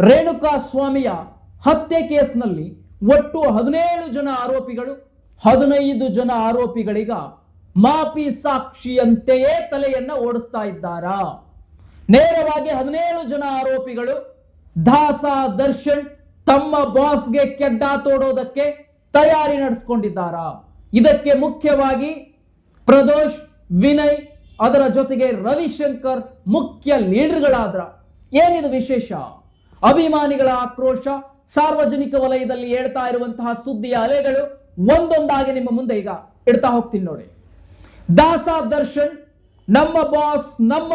ರೇಣುಕಾ ಸ್ವಾಮಿಯ ಹತ್ಯೆ ಕೇಸ್ನಲ್ಲಿ ಒಟ್ಟು 17 ಜನ ಆರೋಪಿಗಳು, 15 ಜನ ಆರೋಪಿಗಳೀಗ ಮಾಪಿ ಸಾಕ್ಷಿಯಂತೆಯೇ ತಲೆಯನ್ನ ಓಡಿಸ್ತಾ ಇದ್ದಾರಾ? ನೇರವಾಗಿ 17 ಜನ ಆರೋಪಿಗಳು ದಾಸ ದರ್ಶನ್ ತಮ್ಮ ಬಾಸ್ಗೆ ಕೆಡ್ಡ ತೋಡೋದಕ್ಕೆ ತಯಾರಿ ನಡೆಸಿಕೊಂಡಿದ್ದಾರಾ? ಇದಕ್ಕೆ ಮುಖ್ಯವಾಗಿ ಪ್ರದೋಷ್, ವಿನಯ್, ಅದರ ಜೊತೆಗೆ ರವಿಶಂಕರ್ ಮುಖ್ಯ ಲೀಡರ್ಗಳಾದ್ರ. ಏನಿದು ವಿಶೇಷ? ಅಭಿಮಾನಿಗಳ ಆಕ್ರೋಶ, ಸಾರ್ವಜನಿಕ ವಲಯದಲ್ಲಿ ಹೇಳ್ತಾ ಇರುವಂತಹ ಸುದ್ದಿಯ ಅಲೆಗಳು ಒಂದೊಂದಾಗಿ ನಿಮ್ಮ ಮುಂದೆ ಈಗ ಇಡ್ತಾ ಹೋಗ್ತೀನಿ ನೋಡಿ. ದಾಸ ದರ್ಶನ್ ನಮ್ಮ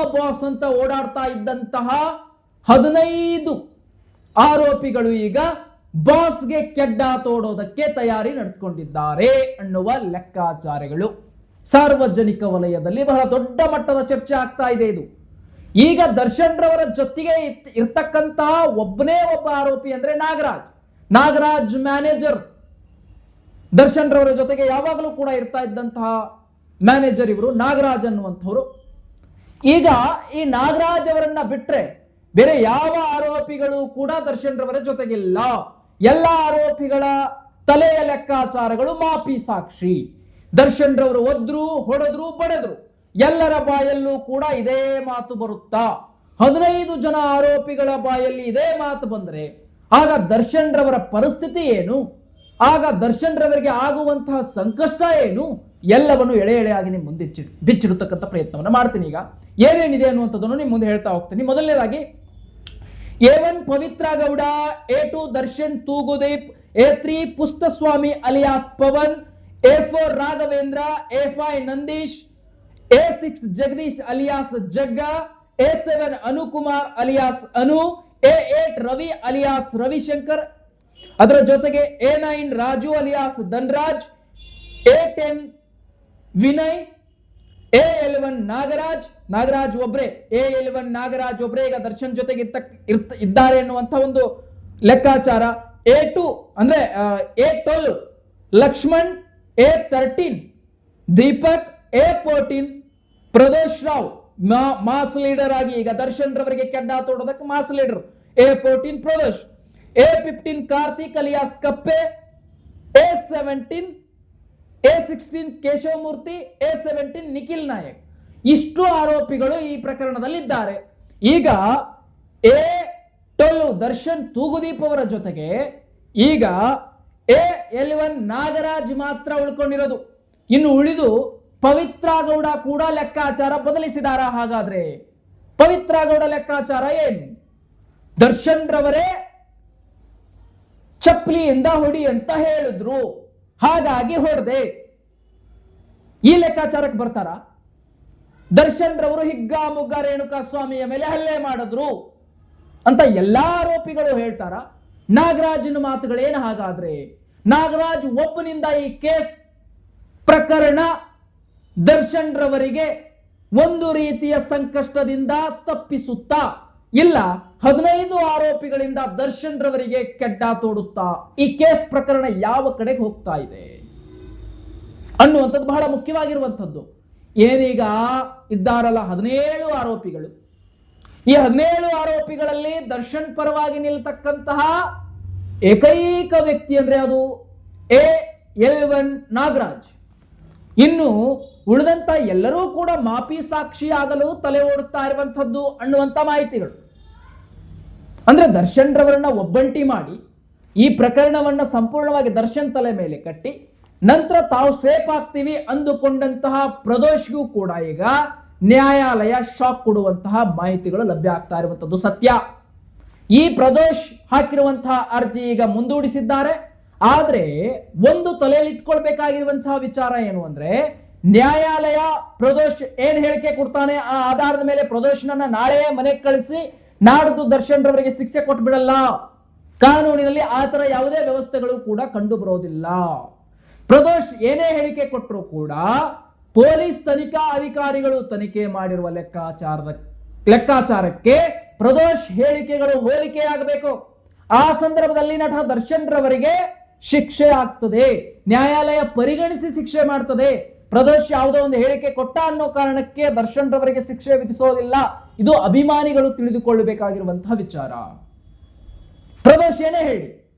ಬಾಸ್ ಅಂತ ಓಡಾಡ್ತಾ ಇದ್ದಂತಹ 15 ಆರೋಪಿಗಳು ಈಗ ಬಾಸ್ಗೆ ಕೆಡ್ಡ ತೋಡೋದಕ್ಕೆ ತಯಾರಿ ನಡೆಸಿಕೊಂಡಿದ್ದಾರೆ ಅನ್ನುವ ಲೆಕ್ಕಾಚಾರಗಳು ಸಾರ್ವಜನಿಕ ವಲಯದಲ್ಲಿ ಬಹಳ ದೊಡ್ಡ ಮಟ್ಟದ ಚರ್ಚೆ ಆಗ್ತಾ ಇದೆ. ಇದು ಈಗ ದರ್ಶನ್ ರವರ ಜೊತೆಗೆ ಇರ್ತಕ್ಕಂತಹ ಒಬ್ಬನೇ ಒಬ್ಬ ಆರೋಪಿ ಅಂದ್ರೆ ನಾಗರಾಜ್ ಮ್ಯಾನೇಜರ್. ದರ್ಶನ್ ರವರ ಜೊತೆಗೆ ಯಾವಾಗಲೂ ಕೂಡ ಇರ್ತಾ ಇದ್ದಂತಹ ಮ್ಯಾನೇಜರ್ ಇವರು ನಾಗರಾಜ್ ಅನ್ನುವಂಥವ್ರು. ಈಗ ಈ ನಾಗರಾಜ್ ಅವರನ್ನ ಬಿಟ್ರೆ ಬೇರೆ ಯಾವ ಆರೋಪಿಗಳು ಕೂಡ ದರ್ಶನ್ ರವರ ಜೊತೆಗಿಲ್ಲ. ಎಲ್ಲ ಆರೋಪಿಗಳ ತಲೆಯ ಲೆಕ್ಕಾಚಾರಗಳು ಮಾಪಿ ಸಾಕ್ಷಿ. ದರ್ಶನ್ ರವರು ಒದ್ರು, ಹೊಡೆದ್ರು, ಬಡೆದ್ರು, ಎಲ್ಲರ ಬಾಯಲ್ಲೂ ಕೂಡ ಇದೇ ಮಾತು ಬರುತ್ತಾ? 15 ಜನ ಆರೋಪಿಗಳ ಬಾಯಲ್ಲಿ ಇದೇ ಮಾತು ಬಂದ್ರೆ ಆಗ ದರ್ಶನ್ ರವರ ಪರಿಸ್ಥಿತಿ ಏನು? ಆಗ ದರ್ಶನ್ ರವರಿಗೆ ಆಗುವಂತಹ ಸಂಕಷ್ಟ ಏನು? ಎಲ್ಲವನ್ನು ಎಳೆ ಎಳೆಯಾಗಿ ನಿಮ್ಮ ಮುಂದೆ ಬಿಚ್ಚಿಡತಕ್ಕಂಥ ಪ್ರಯತ್ನವನ್ನು ಮಾಡ್ತೀನಿ. ಈಗ ಏನೇನಿದೆ ಅನ್ನುವಂಥದ್ದನ್ನು ನಿಮ್ಮ ಮುಂದೆ ಹೇಳ್ತಾ ಹೋಗ್ತೀನಿ. ಮೊದಲನೇದಾಗಿ A1 Pavithra Gowda, A2 Darshan Thoogudeepa, A3 Puttaswamy alias Pavan, A4 Raghavendra, A5 Nandish, A6 Jagadish alias Jagga, A7 Anukumar alias Anu, A8 Ravi alias Ravishankar, ಅದರ ಜೊತೆಗೆ A9 Raju alias Dhanraj, A10 Vinay, A11 Nagaraj ಒಬ್ರೆ, A11 ನಾಗರಾಜ್ ಒಬ್ರೆ ಈಗ ದರ್ಶನ್ ಜೊತೆಗೆ ಇದ್ದಾರೆ ಎನ್ನುವಂತ ಒಂದು ಲೆಕ್ಕಾಚಾರ. A2 ಅಂದ್ರೆ A12 Lakshman, A13 Deepak, A14 Pradosh Rao mass leader ಆಗಿ ಈಗ ದರ್ಶನ್ ರವರಿಗೆ ಕೆಡ್ಡ ತೋಡೋದಕ್ಕೆ mass leader A14 Pradosh, A15 Karthik alias Kappe, A16 Keshavamurthy, A17 Nikhil Nayak. ಇಷ್ಟು ಆರೋಪಿಗಳು ಈ ಪ್ರಕರಣದಲ್ಲಿದ್ದಾರೆ. ಈಗ A12 ದರ್ಶನ್ ತೂಗುದೀಪ್ ಅವರ ಜೊತೆಗೆ ಈಗ A11 ನಾಗರಾಜ್ ಮಾತ್ರ ಉಳ್ಕೊಂಡಿರೋದು. ಇನ್ನು ಉಳಿದು ಪವಿತ್ರ ಗೌಡ ಕೂಡ ಲೆಕ್ಕಾಚಾರ ಬದಲಿಸಿದಾರ. ಹಾಗಾದ್ರೆ ಪವಿತ್ರ ಗೌಡ ಲೆಕ್ಕಾಚಾರ ಏನು? ದರ್ಶನ್ ರವರೇ ಚಪ್ಪಲಿಯಿಂದ ಹೊಡಿ ಅಂತ ಹೇಳಿದ್ರು, ಹಾಗಾಗಿ ಹೊಡೆದೆ, ಈ ಲೆಕ್ಕಾಚಾರಕ್ಕೆ ಬರ್ತಾರ? ದರ್ಶನ್ ರವರು ಹಿಗ್ಗಾಮುಗ್ಗ ರೇಣುಕಾ ಸ್ವಾಮಿಯ ಮೇಲೆ ಹಲ್ಲೆ ಮಾಡಿದ್ರು ಅಂತ ಎಲ್ಲಾ ಆರೋಪಿಗಳು ಹೇಳ್ತಾರ? ನಾಗರಾಜನ ಮಾತುಗಳೇನು? ಹಾಗಾದ್ರೆ ನಾಗರಾಜ್ ಒಬ್ಬನಿಂದ ಈ ಕೇಸ್ ಪ್ರಕರಣ ದರ್ಶನ್ ರವರಿಗೆ ಒಂದು ರೀತಿಯ ಸಂಕಷ್ಟದಿಂದ ತಪ್ಪಿಸುತ್ತಾ, ಇಲ್ಲ 15 ಆರೋಪಿಗಳಿಂದ ದರ್ಶನ್ ರವರಿಗೆ ಕೆಡ್ಡ ತೋಡುತ್ತಾ ಈ ಕೇಸ್ ಪ್ರಕರಣ ಯಾವ ಕಡೆಗೆ ಹೋಗ್ತಾ ಇದೆ ಅನ್ನುವಂಥದ್ದು ಬಹಳ ಮುಖ್ಯವಾಗಿರುವಂಥದ್ದು. ಏನೀಗ ಇದ್ದಾರಲ್ಲ 17 ಆರೋಪಿಗಳು, ಈ 17 ಆರೋಪಿಗಳಲ್ಲಿ ದರ್ಶನ್ ಪರವಾಗಿ ನಿಲ್ತಕ್ಕಂತಹ ಏಕೈಕ ವ್ಯಕ್ತಿ ಅಂದ್ರೆ ಅದು A11 ನಾಗರಾಜ್. ಇನ್ನು ಉಳಿದಂತ ಎಲ್ಲರೂ ಕೂಡ ಮಾಪಿ ಸಾಕ್ಷಿ ಆಗಲು ತಲೆ ಓಡಿಸ್ತಾ ಇರುವಂತಹದ್ದು ಅನ್ನುವಂತ ಮಾಹಿತಿಗಳು. ಅಂದ್ರೆ ದರ್ಶನ್ ರವರನ್ನ ಒಬ್ಬಂಟಿ ಮಾಡಿ ಈ ಪ್ರಕರಣವನ್ನ ಸಂಪೂರ್ಣವಾಗಿ ದರ್ಶನ್ ತಲೆ ಮೇಲೆ ಕಟ್ಟಿ ನಂತರ ತಾವು ಸೇಫ್ ಆಗ್ತೀವಿ ಅಂದುಕೊಂಡಂತಹ ಪ್ರದೋಷ್ಗೂ ಕೂಡ ಈಗ ನ್ಯಾಯಾಲಯ ಶಾಕ್ ಕೊಡುವಂತಹ ಮಾಹಿತಿಗಳು ಲಭ್ಯ ಆಗ್ತಾ ಇರುವಂತದ್ದು ಸತ್ಯ. ಈ ಪ್ರದೋಷ್ ಹಾಕಿರುವಂತಹ ಅರ್ಜಿ ಈಗ ಮುಂದೂಡಿಸಿದ್ದಾರೆ. ಆದ್ರೆ ಒಂದು ತಲೆಯಲ್ಲಿ ಇಟ್ಕೊಳ್ಬೇಕಾಗಿರುವಂತಹ ವಿಚಾರ ಏನು ಅಂದ್ರೆ, ನ್ಯಾಯಾಲಯ ಪ್ರದೋಷ್ ಏನ್ ಹೇಳಿಕೆ ಕೊಡ್ತಾನೆ ಆ ಆಧಾರದ ಮೇಲೆ ಪ್ರದೋಷ್ನನ್ನ ನಾಳೆ ಮನೆಗೆ ಕಳಿಸಿ ನಾಡ್ದು ದರ್ಶನ್ ರವರಿಗೆ ಶಿಕ್ಷೆ ಕೊಟ್ಬಿಡಲ್ಲ. ಕಾನೂನಿನಲ್ಲಿ ಆತರ ಯಾವುದೇ ವ್ಯವಸ್ಥೆಗಳು ಕೂಡ ಕಂಡು ಬರೋದಿಲ್ಲ. ಪ್ರದೋಷ್ ಏನೇ ಹೇಳಿಕೆ ಕೊಟ್ಟರು ಕೂಡ ಪೊಲೀಸ್ ತನಿಖಾ ಅಧಿಕಾರಿಗಳು ತನಿಖೆ ಮಾಡಿರುವ ಲೆಕ್ಕಾಚಾರಕ್ಕೆ ಪ್ರದೋಷ್ ಹೇಳಿಕೆಗಳು ಹೋಲಿಕೆಯಾಗಬೇಕು. ಆ ಸಂದರ್ಭದಲ್ಲಿ ನಟ ದರ್ಶನ್ ರವರಿಗೆ ಶಿಕ್ಷೆ ಆಗ್ತದೆ, ನ್ಯಾಯಾಲಯ ಪರಿಗಣಿಸಿ ಶಿಕ್ಷೆ ಮಾಡ್ತದೆ. ಪ್ರದೋಷ್ ಯಾವುದೋ ಒಂದು ಹೇಳಿಕೆ ಕೊಟ್ಟ ಅನ್ನೋ ಕಾರಣಕ್ಕೆ ದರ್ಶನ್ ರವರಿಗೆ ಶಿಕ್ಷೆ ವಿಧಿಸೋದಿಲ್ಲ. ಇದು ಅಭಿಮಾನಿಗಳು ತಿಳಿದುಕೊಳ್ಳಬೇಕಾಗಿರುವಂತಹ ವಿಚಾರ. ಪ್ರದೋಷ್ ಏನೇ ಹೇಳಿ,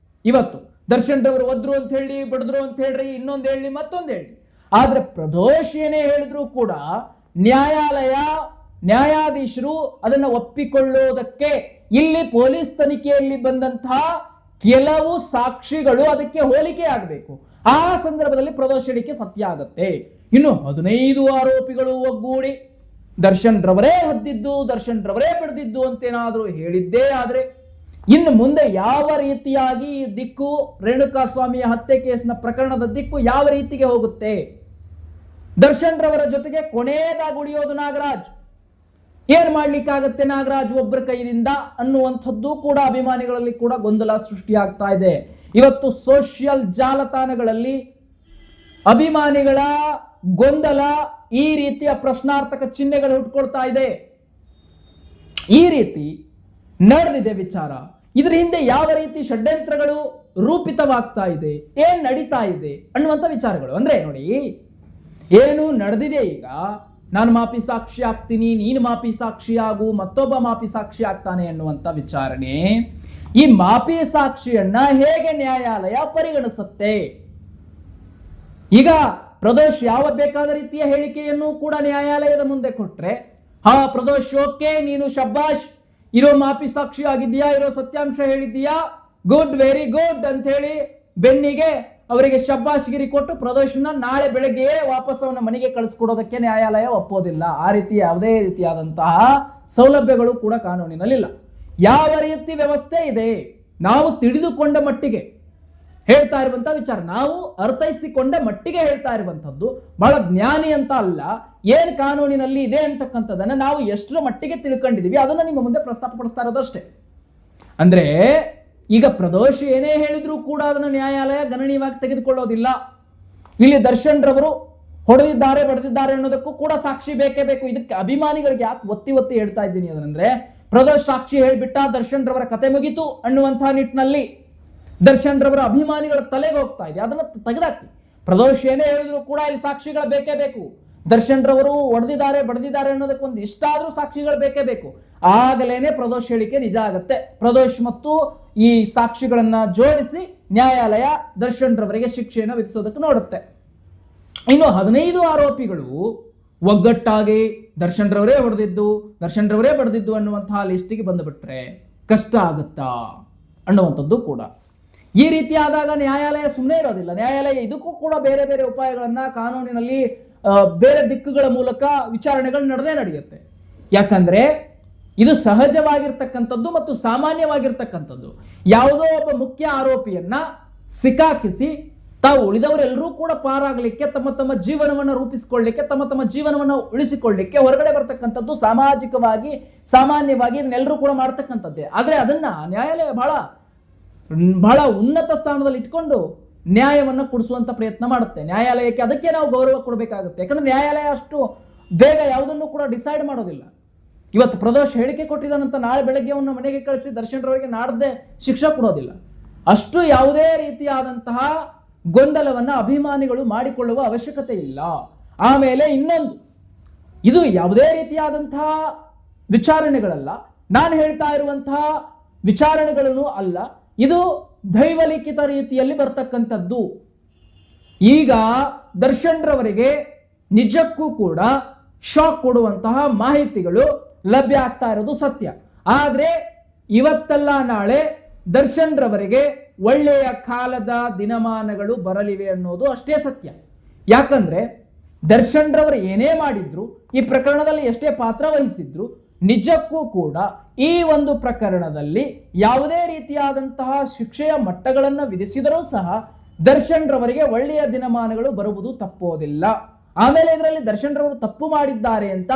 ಇವತ್ತು ದರ್ಶನ್ ರವರು ಒದ್ರು ಅಂತ ಹೇಳಿ, ಬಡದ್ರು ಅಂತ ಹೇಳ್ರಿ, ಇನ್ನೊಂದು ಹೇಳಿ, ಮತ್ತೊಂದು ಹೇಳಿ, ಆದ್ರೆ ಪ್ರದೋಷ್ ಏನೇ ಹೇಳಿದ್ರು ಕೂಡ ನ್ಯಾಯಾಧೀಶರು ಅದನ್ನ ಒಪ್ಪಿಕೊಳ್ಳುವುದಕ್ಕೆ ಇಲ್ಲಿ ಪೊಲೀಸ್ ತನಿಖೆಯಲ್ಲಿ ಬಂದಂತಹ ಕೆಲವು ಸಾಕ್ಷಿಗಳು ಅದಕ್ಕೆ ಹೋಲಿಕೆ ಆಗಬೇಕು. ಆ ಸಂದರ್ಭದಲ್ಲಿ ಪ್ರದೋಷ್ ಹೇಳಿಕೆ ಸತ್ಯ ಆಗತ್ತೆ. ಇನ್ನು 15 ಆರೋಪಿಗಳು ಒಗ್ಗೂಡಿ ದರ್ಶನ್ ರವರೇ ಹದ್ದಿದ್ದು, ದರ್ಶನ್ ರವರೇ ಪಡೆದಿದ್ದು ಅಂತೇನಾದ್ರೂ ಹೇಳಿದ್ದೇ ಆದ್ರೆ ಇನ್ನು ಮುಂದೆ ಯಾವ ರೀತಿಯಾಗಿ ದಿಕ್ಕು, ರೇಣುಕಾಸ್ವಾಮಿಯ ಹತ್ಯೆ ಕೇಸ್ನ ಪ್ರಕರಣದ ದಿಕ್ಕು ಯಾವ ರೀತಿಗೆ ಹೋಗುತ್ತೆ? ದರ್ಶನ್ ರವರ ಜೊತೆಗೆ ಕೊನೆಯದಾಗಿ ಉಳಿಯೋದು ನಾಗರಾಜ್. ಏನ್ ಮಾಡ್ಲಿಕ್ಕಾಗತ್ತೆ ನಾಗರಾಜ್ ಒಬ್ಬರ ಕೈಯಿಂದ ಅನ್ನುವಂಥದ್ದು ಕೂಡ ಅಭಿಮಾನಿಗಳಲ್ಲಿ ಕೂಡ ಗೊಂದಲ ಸೃಷ್ಟಿಯಾಗ್ತಾ ಇದೆ. ಇವತ್ತು ಸೋಷಿಯಲ್ ಜಾಲತಾಣಗಳಲ್ಲಿ ಅಭಿಮಾನಿಗಳ ಗೊಂದಲ, ಈ ರೀತಿಯ ಪ್ರಶ್ನಾರ್ಥಕ ಚಿಹ್ನೆಗಳು ಹುಟ್ಕೊಳ್ತಾ ಇದೆ. ಈ ರೀತಿ ನಡೆದಿದೆ ವಿಚಾರ. ಇದರ ಹಿಂದೆ ಯಾವ ರೀತಿ ಷಡ್ಯಂತ್ರಗಳು ರೂಪಿತವಾಗ್ತಾ ಇದೆ, ಏನ್ ನಡೀತಾ ಇದೆ ಅನ್ನುವಂಥ ವಿಚಾರಗಳು. ಅಂದ್ರೆ ನೋಡಿ, ಏನು ನಡೆದಿದೆ ಈಗ, ನಾನು ಮಾಪಿ ಸಾಕ್ಷಿ ಆಗ್ತೀನಿ, ನೀನು ಮಾಪಿ ಸಾಕ್ಷಿ ಆಗು, ಮತ್ತೊಬ್ಬ ಮಾಪಿ ಸಾಕ್ಷಿ ಆಗ್ತಾನೆ ಅನ್ನುವಂಥ ವಿಚಾರಣೆ. ಈ ಮಾಪಿ ಸಾಕ್ಷಿಯನ್ನ ಹೇಗೆ ನ್ಯಾಯಾಲಯ ಪರಿಗಣಿಸುತ್ತೆ? ಈಗ ಪ್ರದೋಷ್ ಯಾವ ಬೇಕಾದ ರೀತಿಯ ಹೇಳಿಕೆಯನ್ನು ಕೂಡ ನ್ಯಾಯಾಲಯದ ಮುಂದೆ ಕೊಟ್ರೆ, ಹಾ ಪ್ರದೋಷ್ ಓಕೆ, ನೀನು ಶಬ್ಬಾಷ್, ಇರೋ ಮಾಪಿ ಸಾಕ್ಷಿ ಆಗಿದ್ದೀಯಾ, ಇರೋ ಸತ್ಯಾಂಶ ಹೇಳಿದ್ದೀಯಾ, ಗುಡ್, ವೆರಿ ಗುಡ್ ಅಂತ ಹೇಳಿ ಬೆನ್ನಿಗೆ ಅವರಿಗೆ ಶಬ್ಬಾಷ್ಗಿರಿ ಕೊಟ್ಟು ಪ್ರದೋಷನ ನಾಳೆ ಬೆಳಗ್ಗೆ ವಾಪಸ್ ಅವನ ಮನೆಗೆ ಕಳಿಸ್ಕೊಡೋದಕ್ಕೆ ನ್ಯಾಯಾಲಯ ಒಪ್ಪೋದಿಲ್ಲ. ಆ ರೀತಿ ಯಾವುದೇ ರೀತಿಯಾದಂತಹ ಸೌಲಭ್ಯಗಳು ಕೂಡ ಕಾನೂನಿನಲ್ಲಿಲ್ಲ. ಯಾವ ರೀತಿ ವ್ಯವಸ್ಥೆ ಇದೆ ನಾವು ತಿಳಿದುಕೊಂಡ ಮಟ್ಟಿಗೆ ಹೇಳ್ತಾ ಇರುವಂತಹ ವಿಚಾರ, ನಾವು ಅರ್ಥೈಸಿಕೊಂಡ ಮಟ್ಟಿಗೆ ಹೇಳ್ತಾ ಇರುವಂತದ್ದು. ಬಹಳ ಜ್ಞಾನಿ ಅಂತ ಅಲ್ಲ, ಏನ್ ಕಾನೂನಿನಲ್ಲಿ ಇದೆ ಅಂತಕ್ಕಂಥದ್ದನ್ನ ನಾವು ಎಷ್ಟರ ಮಟ್ಟಿಗೆ ತಿಳ್ಕೊಂಡಿದೀವಿ ಅದನ್ನ ನಿಮ್ಮ ಮುಂದೆ ಪ್ರಸ್ತಾಪ ಪಡಿಸ್ತಾ ಇರೋದಷ್ಟೇ. ಅಂದ್ರೆ ಈಗ ಪ್ರದೋಷ್ ಏನೇ ಹೇಳಿದ್ರು ಕೂಡ ಅದನ್ನು ನ್ಯಾಯಾಲಯ ಗಣನೀಯವಾಗಿ ತೆಗೆದುಕೊಳ್ಳೋದಿಲ್ಲ. ಇಲ್ಲಿ ದರ್ಶನ್ ರವರು ಹೊಡೆದಿದ್ದಾರೆ, ಬಡಿದಿದ್ದಾರೆ ಅನ್ನೋದಕ್ಕೂ ಕೂಡ ಸಾಕ್ಷಿ ಬೇಕೇ ಬೇಕು. ಇದಕ್ಕೆ ಅಭಿಮಾನಿಗಳಿಗೆ ಯಾಕೆ ಒತ್ತಿ ಹೇಳ್ತಾ ಇದ್ದೀನಿ ಅದರಂದ್ರೆ, ಪ್ರದೋಷ್ ಸಾಕ್ಷಿ ಹೇಳಿಬಿಟ್ಟ, ದರ್ಶನ್ ರವರ ಕತೆ ಮುಗಿತು ಅನ್ನುವಂತಹ ನಿಟ್ಟಿನಲ್ಲಿ ದರ್ಶನ್ ರವರ ಅಭಿಮಾನಿಗಳ ತಲೆಗೆ ಹೋಗ್ತಾ ಇದೆ. ಅದನ್ನ ತೆಗೆದಾಕಿ. ಪ್ರದೋಷ್ ಏನೇ ಹೇಳಿದ್ರು ಕೂಡ ಇಲ್ಲಿ ಸಾಕ್ಷಿಗಳು ಬೇಕೇ ಬೇಕು. ದರ್ಶನ್ ರವರು ಹೊಡೆದಿದ್ದಾರೆ, ಬಡಿದಿದ್ದಾರೆ ಅನ್ನೋದಕ್ಕೊಂದು ಇಷ್ಟಾದ್ರೂ ಸಾಕ್ಷಿಗಳು ಬೇಕೇ ಬೇಕು. ಆಗಲೇನೆ ಪ್ರದೋಷ್ ಹೇಳಿಕೆ ನಿಜ ಆಗತ್ತೆ. ಪ್ರದೋಷ್ ಮತ್ತು ಈ ಸಾಕ್ಷಿಗಳನ್ನ ಜೋಡಿಸಿ ನ್ಯಾಯಾಲಯ ದರ್ಶನ್ ರವರಿಗೆ ಶಿಕ್ಷೆಯನ್ನು ವಿಧಿಸೋದಕ್ಕೆ ನೋಡುತ್ತೆ. ಇನ್ನು 15 ಆರೋಪಿಗಳು ಒಗ್ಗಟ್ಟಾಗಿ ದರ್ಶನ್ ರವರೇ ಹೊಡೆದಿದ್ದು, ದರ್ಶನ್ ರವರೇ ಬಡಿದಿದ್ದು ಅನ್ನುವಂತಹ ಲಿಸ್ಟಿಗೆ ಬಂದುಬಿಟ್ರೆ ಕಷ್ಟ ಆಗುತ್ತಾ ಅನ್ನುವಂಥದ್ದು ಕೂಡ. ಈ ರೀತಿ ಆದಾಗ ನ್ಯಾಯಾಲಯ ಸುಮ್ಮನೆ ಇರೋದಿಲ್ಲ. ನ್ಯಾಯಾಲಯ ಇದಕ್ಕೂ ಕೂಡ ಬೇರೆ ಬೇರೆ ಉಪಾಯಗಳನ್ನ ಕಾನೂನಿನಲ್ಲಿ ಬೇರೆ ದಿಕ್ಕುಗಳ ಮೂಲಕ ವಿಚಾರಣೆಗಳು ನಡೆಯುತ್ತೆ. ಯಾಕಂದ್ರೆ ಇದು ಸಹಜವಾಗಿರ್ತಕ್ಕಂಥದ್ದು ಮತ್ತು ಸಾಮಾನ್ಯವಾಗಿರ್ತಕ್ಕಂಥದ್ದು. ಯಾವುದೋ ಒಬ್ಬ ಮುಖ್ಯ ಆರೋಪಿಯನ್ನ ಸಿಕ್ಕಾಕಿಸಿ ತಾವು ಉಳಿದವರೆಲ್ಲರೂ ಕೂಡ ಪಾರಾಗಲಿಕ್ಕೆ, ತಮ್ಮ ತಮ್ಮ ಜೀವನವನ್ನು ರೂಪಿಸಿಕೊಳ್ಳಲಿಕ್ಕೆ, ತಮ್ಮ ತಮ್ಮ ಜೀವನವನ್ನು ಉಳಿಸಿಕೊಳ್ಳಲಿಕ್ಕೆ ಹೊರಗಡೆ ಬರ್ತಕ್ಕಂಥದ್ದು ಸಾಮಾಜಿಕವಾಗಿ ಸಾಮಾನ್ಯವಾಗಿ ಇದನ್ನೆಲ್ಲರೂ ಕೂಡ ಮಾಡ್ತಕ್ಕಂಥದ್ದೇ. ಆದ್ರೆ ಅದನ್ನ ನ್ಯಾಯಾಲಯ ಬಹಳ ಉನ್ನತ ಸ್ಥಾನದಲ್ಲಿ ಇಟ್ಕೊಂಡು ನ್ಯಾಯವನ್ನು ಕೊಡಿಸುವಂತ ಪ್ರಯತ್ನ ಮಾಡುತ್ತೆ. ನ್ಯಾಯಾಲಯಕ್ಕೆ ಅದಕ್ಕೆ ನಾವು ಗೌರವ ಕೊಡಬೇಕಾಗುತ್ತೆ. ಯಾಕಂದ್ರೆ ನ್ಯಾಯಾಲಯ ಅಷ್ಟು ಬೇಗ ಯಾವುದನ್ನು ಕೂಡ ಡಿಸೈಡ್ ಮಾಡೋದಿಲ್ಲ. ಇವತ್ತು ಪ್ರದೋಷ್ ಹೇಳಿಕೆ ಕೊಟ್ಟಿದ್ದಾನಂತ ನಾಳೆ ಬೆಳಗ್ಗೆ ಅವನ್ನ ಮನೆಗೆ ಕಳಿಸಿ ದರ್ಶನ್ ರವರಿಗೆ ನಾಡ್ದೆ ಶಿಕ್ಷೆ ಕೊಡೋದಿಲ್ಲ. ಅಷ್ಟು ಯಾವುದೇ ರೀತಿಯಾದಂತಹ ಗೊಂದಲವನ್ನ ಅಭಿಮಾನಿಗಳು ಮಾಡಿಕೊಳ್ಳುವ ಅವಶ್ಯಕತೆ ಇಲ್ಲ. ಆಮೇಲೆ ಇನ್ನೊಂದು, ಇದು ಯಾವುದೇ ರೀತಿಯಾದಂತಹ ವಿಚಾರಣೆಗಳಲ್ಲ, ನಾನು ಹೇಳ್ತಾ ಇರುವಂತಹ ವಿಚಾರಣೆಗಳನ್ನು ಅಲ್ಲ, ಇದು ದೈವಲಿಖಿತ ರೀತಿಯಲ್ಲಿ ಬರ್ತಕ್ಕಂಥದ್ದು. ಈಗ ದರ್ಶನ್ ರವರಿಗೆ ನಿಜಕ್ಕೂ ಕೂಡ ಶಾಕ್ ಕೊಡುವಂತಹ ಮಾಹಿತಿಗಳು ಲಭ್ಯ ಆಗ್ತಾ ಇರೋದು ಸತ್ಯ. ಆದ್ರೆ ಇವತ್ತಲ್ಲ ನಾಳೆ ದರ್ಶನ್ ರವರಿಗೆ ಒಳ್ಳೆಯ ಕಾಲದ ದಿನಮಾನಗಳು ಬರಲಿವೆ ಅನ್ನೋದು ಅಷ್ಟೇ ಸತ್ಯ. ಯಾಕಂದ್ರೆ ದರ್ಶನ್ ರವರು ಏನೇ ಮಾಡಿದ್ರು, ಈ ಪ್ರಕರಣದಲ್ಲಿ ಎಷ್ಟೇ ಪಾತ್ರ ವಹಿಸಿದ್ರು, ನಿಜಕ್ಕೂ ಕೂಡ ಈ ಒಂದು ಪ್ರಕರಣದಲ್ಲಿ ಯಾವುದೇ ರೀತಿಯಾದಂತಹ ಶಿಕ್ಷೆಯ ಮಟ್ಟಗಳನ್ನು ವಿಧಿಸಿದರೂ ಸಹ ದರ್ಶನ್ ರವರಿಗೆ ಒಳ್ಳೆಯ ದಿನಮಾನಗಳು ಬರುವುದು ತಪ್ಪೋದಿಲ್ಲ. ಆಮೇಲೆ ಇದರಲ್ಲಿ ದರ್ಶನ್ ರವರು ತಪ್ಪು ಮಾಡಿದ್ದಾರೆ ಅಂತ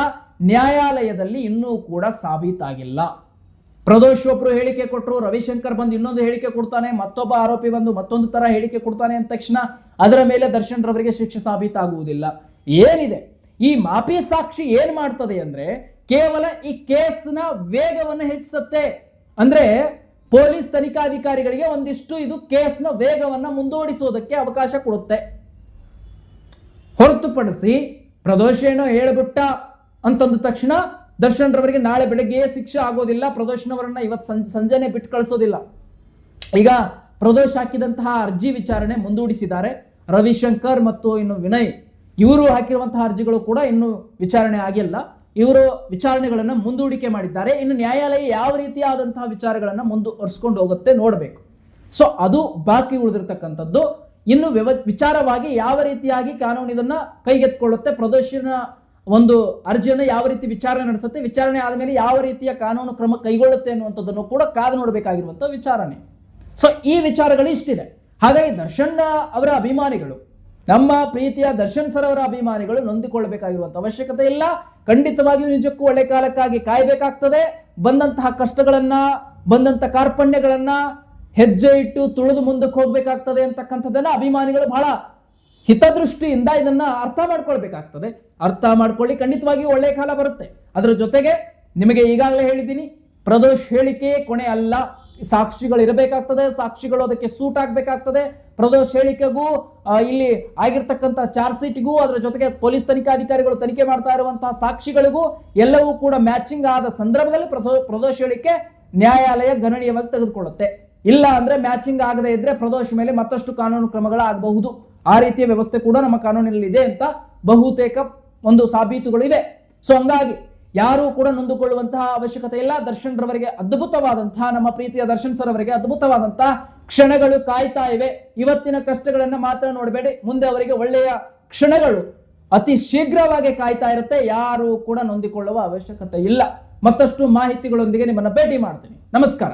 ನ್ಯಾಯಾಲಯದಲ್ಲಿ ಇನ್ನೂ ಕೂಡ ಸಾಬೀತಾಗಿಲ್ಲ. ಪ್ರದೋಷ್ ಒಬ್ರು ಹೇಳಿಕೆ ಕೊಟ್ಟರು, ರವಿಶಂಕರ್ ಬಂದು ಇನ್ನೊಂದು ಹೇಳಿಕೆ ಕೊಡ್ತಾನೆ, ಮತ್ತೊಬ್ಬ ಆರೋಪಿ ಬಂದು ಮತ್ತೊಂದು ತರ ಹೇಳಿಕೆ ಕೊಡ್ತಾನೆ ಅಂದ ತಕ್ಷಣ ಅದರ ಮೇಲೆ ದರ್ಶನ್ ರವರಿಗೆ ಶಿಕ್ಷೆ ಸಾಬೀತಾಗುವುದಿಲ್ಲ. ಏನಿದೆ ಈ ಮಾಪಿ ಸಾಕ್ಷಿ ಏನ್ ಮಾಡ್ತದೆ ಅಂದ್ರೆ ಕೇವಲ ಈ ಕೇಸ್ನ ವೇಗವನ್ನು ಹೆಚ್ಚಿಸುತ್ತೆ. ಅಂದ್ರೆ ಪೊಲೀಸ್ ತನಿಖಾಧಿಕಾರಿಗಳಿಗೆ ಒಂದಿಷ್ಟು ಇದು ಕೇಸ್ನ ವೇಗವನ್ನ ಮುಂದೂಡಿಸುವುದಕ್ಕೆ ಅವಕಾಶ ಕೊಡುತ್ತೆ. ಹೊರತುಪಡಿಸಿ ಪ್ರದೋಷ್ ಏನೋ ಹೇಳ್ಬಿಟ್ಟ ಅಂತಂದ ತಕ್ಷಣ ದರ್ಶನ್ ರವರಿಗೆ ನಾಳೆ ಬೆಳಗ್ಗೆ ಶಿಕ್ಷೆ ಆಗೋದಿಲ್ಲ, ಪ್ರದೋಷನವರನ್ನ ಇವತ್ತು ಸಂಜೆನೆ ಬಿಟ್ಟು ಕಳಿಸೋದಿಲ್ಲ. ಈಗ ಪ್ರದೋಷ್ ಹಾಕಿದಂತಹ ಅರ್ಜಿ ವಿಚಾರಣೆ ಮುಂದೂಡಿಸಿದ್ದಾರೆ. ರವಿಶಂಕರ್ ಮತ್ತು ಇನ್ನು ವಿನಯ್ ಇವರು ಹಾಕಿರುವಂತಹ ಅರ್ಜಿಗಳು ಕೂಡ ಇನ್ನು ವಿಚಾರಣೆ ಆಗಿಲ್ಲ. ಇವರು ವಿಚಾರಣೆಗಳನ್ನ ಮುಂದೂಡಿಕೆ ಮಾಡಿದ್ದಾರೆ. ಇನ್ನು ನ್ಯಾಯಾಲಯ ಯಾವ ರೀತಿಯಾದಂತಹ ವಿಚಾರಗಳನ್ನ ಮುಂದುವರಿಸಿಕೊಂಡು ಹೋಗುತ್ತೆ ನೋಡಬೇಕು. ಸೊ ಅದು ಬಾಕಿ ಉಳಿದಿರ್ತಕ್ಕಂಥದ್ದು. ಇನ್ನು ವಿಚಾರವಾಗಿ ಯಾವ ರೀತಿಯಾಗಿ ಕಾನೂನು ಇದನ್ನ ಕೈಗೆತ್ತಿಕೊಳ್ಳುತ್ತೆ, ಪ್ರದೋಷಿನ ಒಂದು ಅರ್ಜಿಯನ್ನು ಯಾವ ರೀತಿ ವಿಚಾರಣೆ ನಡೆಸುತ್ತೆ, ವಿಚಾರಣೆ ಆದಮೇಲೆ ಯಾವ ರೀತಿಯ ಕಾನೂನು ಕ್ರಮ ಕೈಗೊಳ್ಳುತ್ತೆ ಅನ್ನುವಂಥದ್ದನ್ನು ಕೂಡ ಕಾದು ನೋಡಬೇಕಾಗಿರುವಂತಹ ವಿಚಾರಣೆ. ಸೊ ಈ ವಿಚಾರಗಳು ಇಷ್ಟಿದೆ. ಹಾಗಾಗಿ ದರ್ಶನ್ ಅವರ ಅಭಿಮಾನಿಗಳು, ನಮ್ಮ ಪ್ರೀತಿಯ ದರ್ಶನ್ ಸರ್ ಅವರ ಅಭಿಮಾನಿಗಳು ನೊಂದಿಕೊಳ್ಳಬೇಕಾಗಿರುವಂತ ಅವಶ್ಯಕತೆ ಇಲ್ಲ. ಖಂಡಿತವಾಗಿಯೂ ನಿಜಕ್ಕೂ ಒಳ್ಳೆ ಕಾಲಕ್ಕಾಗಿ ಕಾಯಬೇಕಾಗ್ತದೆ. ಬಂದಂತಹ ಕಷ್ಟಗಳನ್ನ, ಬಂದಂತ ಕಾರ್ಪಣ್ಯಗಳನ್ನ ಹೆಜ್ಜೆ ಇಟ್ಟು ತುಳಿದು ಮುಂದಕ್ಕೆ ಹೋಗ್ಬೇಕಾಗ್ತದೆ ಅಂತಕ್ಕಂಥದ್ದನ್ನ ಅಭಿಮಾನಿಗಳು ಬಹಳ ಹಿತದೃಷ್ಟಿಯಿಂದ ಇದನ್ನ ಅರ್ಥ ಮಾಡ್ಕೊಳ್ಬೇಕಾಗ್ತದೆ. ಅರ್ಥ ಮಾಡ್ಕೊಳ್ಳಿ, ಖಂಡಿತವಾಗಿಯೂ ಒಳ್ಳೆ ಕಾಲ ಬರುತ್ತೆ. ಅದರ ಜೊತೆಗೆ ನಿಮಗೆ ಈಗಾಗಲೇ ಹೇಳಿದ್ದೀನಿ, ಪ್ರದೋಷ್ ಹೇಳಿಕೆ ಕೊನೆ ಅಲ್ಲ. ಸಾಕ್ಷಿಗಳು ಇರಬೇಕಾಗ್ತದೆ, ಸಾಕ್ಷಿಗಳು ಅದಕ್ಕೆ ಸೂಟ್ ಆಗ್ಬೇಕಾಗ್ತದೆ. ಪ್ರದೋಷ್ ಹೇಳಿಕೆಗೂ ಇಲ್ಲಿ ಆಗಿರ್ತಕ್ಕಂಥ ಚಾರ್ಜ್ ಶೀಟ್ಗೂ ಅದರ ಜೊತೆಗೆ ಪೊಲೀಸ್ ತನಿಖಾಧಿಕಾರಿಗಳು ತನಿಖೆ ಮಾಡ್ತಾ ಇರುವಂತಹ ಸಾಕ್ಷಿಗಳಿಗೂ ಎಲ್ಲವೂ ಕೂಡ ಮ್ಯಾಚಿಂಗ್ ಆದ ಸಂದರ್ಭದಲ್ಲಿ ಪ್ರದೋಷ್ ಹೇಳಿಕೆ ನ್ಯಾಯಾಲಯ ಗಣನೀಯವಾಗಿ ತೆಗೆದುಕೊಳ್ಳುತ್ತೆ. ಇಲ್ಲ ಅಂದ್ರೆ ಮ್ಯಾಚಿಂಗ್ ಆಗದೆ ಇದ್ರೆ ಪ್ರದೋಷ್ ಮೇಲೆ ಮತ್ತಷ್ಟು ಕಾನೂನು ಕ್ರಮಗಳಾಗಬಹುದು. ಆ ರೀತಿಯ ವ್ಯವಸ್ಥೆ ಕೂಡ ನಮ್ಮ ಕಾನೂನಿನಲ್ಲಿ ಇದೆ ಅಂತ ಬಹುತೇಕ ಒಂದು ಸಾಬೀತುಗಳು ಇದೆ. ಸೊ ಹಂಗಾಗಿ ಯಾರು ಕೂಡ ನೊಂದುಕೊಳ್ಳುವಂತಹ ಅವಶ್ಯಕತೆ ಇಲ್ಲ. ದರ್ಶನ್ ರವರಿಗೆ ಅದ್ಭುತವಾದಂತಹ, ನಮ್ಮ ಪ್ರೀತಿಯ ದರ್ಶನ್ ಸರ್ ಅವರಿಗೆ ಅದ್ಭುತವಾದಂತಹ ಕ್ಷಣಗಳು ಕಾಯ್ತಾ ಇವೆ. ಇವತ್ತಿನ ಕಷ್ಟಗಳನ್ನ ಮಾತ್ರ ನೋಡಬೇಡಿ, ಮುಂದೆ ಅವರಿಗೆ ಒಳ್ಳೆಯ ಕ್ಷಣಗಳು ಅತಿ ಶೀಘ್ರವಾಗಿ ಕಾಯ್ತಾ ಇರುತ್ತೆ. ಯಾರು ಕೂಡ ನೊಂದಿಕೊಳ್ಳುವ ಅವಶ್ಯಕತೆ ಇಲ್ಲ. ಮತ್ತಷ್ಟು ಮಾಹಿತಿಗಳೊಂದಿಗೆ ನಿಮ್ಮನ್ನ ಭೇಟಿ ಮಾಡ್ತೀನಿ. ನಮಸ್ಕಾರ.